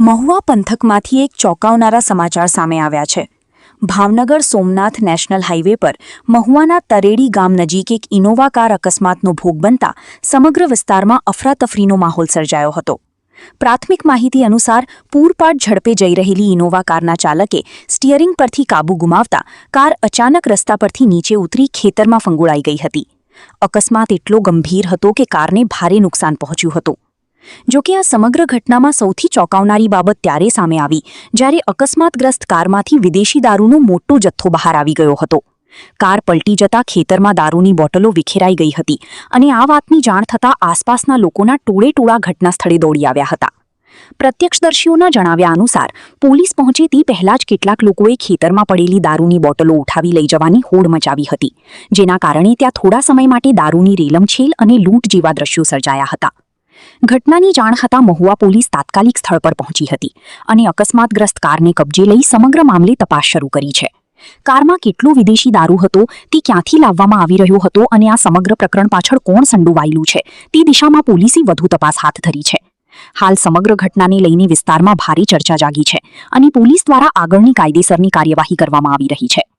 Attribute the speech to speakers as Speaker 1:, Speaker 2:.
Speaker 1: મહુવા પંથકમાંથી એક ચોંકાવનારા સમાચાર સામે આવ્યા છે। ભાવનગર સોમનાથ નેશનલ હાઈવે પર મહુવાના તરેડી ગામ નજીક એક ઇનોવા કાર અકસ્માતનો ભોગ બનતા સમગ્ર વિસ્તારમાં અફરાતફરીનો માહોલ સર્જાયો હતો। પ્રાથમિક માહિતી અનુસાર પૂરપાટ ઝડપે જઈ રહેલી ઇનોવા કારના ચાલકે સ્ટીયરિંગ પરથી કાબુ ગુમાવતા કાર અચાનક રસ્તા પરથી નીચે ઉતરી ખેતરમાં ફંગોળાઈ ગઈ હતી। અકસ્માત એટલો ગંભીર હતો કે કારને ભારે નુકસાન પહોંચ્યું હતું। જો કે આ સમગ્ર ઘટનામાં સૌથી ચોંકાવનારી બાબત ત્યારે સામે આવી જ્યારે અકસ્માતગ્રસ્ત કારમાંથી વિદેશી દારૂનો મોટો જથ્થો બહાર આવી ગયો હતો। કાર પલટી જતા ખેતરમાં દારૂની બોટલો વિખેરાઈ ગઈ હતી અને આ વાતની જાણ થતાં આસપાસના લોકોના ટોળેટોળા ઘટના સ્થળે દોડી આવ્યા હતા। પ્રત્યક્ષદર્શીઓના જણાવ્યા અનુસાર પોલીસ પહોંચે તે પહેલા જ કેટલાક લોકોએ ખેતરમાં પડેલી દારૂની બોટલો ઉઠાવી લઈ જવાની હોડ મચાવી હતી, જેના કારણે ત્યાં થોડા સમય માટે દારૂની રેલમછેલ અને લૂંટ જેવા દ્રશ્યો સર્જાયા હતા। ઘટનાની જાણ થતાં મહુવા પોલીસ તાત્કાલિક સ્થળ પર પહોંચી હતી અને અકસ્માતગ્રસ્ત કારને કબજે લઈ સમગ્ર મામલે તપાસ શરૂ કરી છે। કારમાં કેટલો વિદેશી દારૂ હતો, તે ક્યાંથી લાવવામાં આવી રહ્યો હતો અને આ સમગ્ર પ્રકરણ પાછળ કોણ સંડોવાયેલું છે તે દિશામાં પોલીસે વધુ તપાસ હાથ ધરી છે। હાલ સમગ્ર ઘટનાને લઈને વિસ્તારમાં ભારે ચર્ચા જાગી છે અને પોલીસ દ્વારા આગળની કાયદેસરની કાર્યવાહી કરવામાં આવી રહી છે।